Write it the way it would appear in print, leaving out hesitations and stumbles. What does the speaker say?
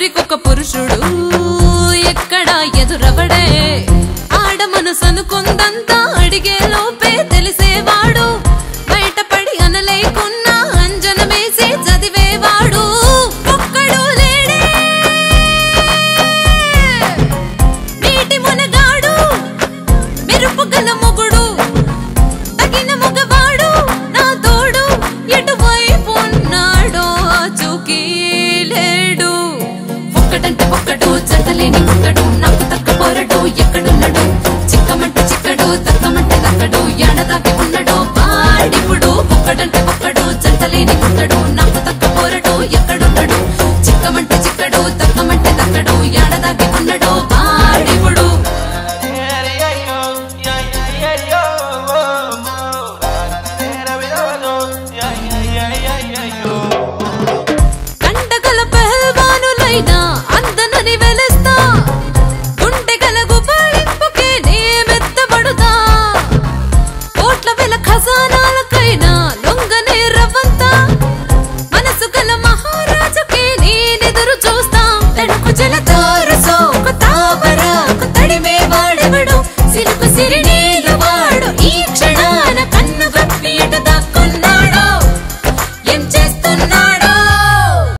ఊరికొక పురుషుడు ఎక్కడ ఎదురవడే ఆడ మనసనుకుందంతా అడిగే లోపే తెలిసేవాడు బయటపడి అనలేకున్నా అంజనమేసి చదివేవాడు ఒక్కడు లేడే నీటి మునగాడు మెరుపుగల మొగుడు తగిన మగవాడు నా తోడు ఎటువైపు ఉన్నాడో చూకి లేడు ఒక్కడంటే ఒక్కడు జతలేని ఒక్కడు నాకు తక్క పోరడు ఎక్కడున్నాడు చిక్కమంటే చిక్కడు తక్కమంటే దక్కడు ఎడదాకి ఉన్నాడో వాడిప్పుడు ఒక్కడంటే ఒక్కడు జతలేని ఒక్కడు నాకు తక్క పోరడు ఎక్కడున్నాడు చిక్కమంటే చిక్కడు తక్కమంటే దక్కడు ఎడదాకి ఉన్నాడో వాడిప్పుడు కండగల పెహల్వానులైనా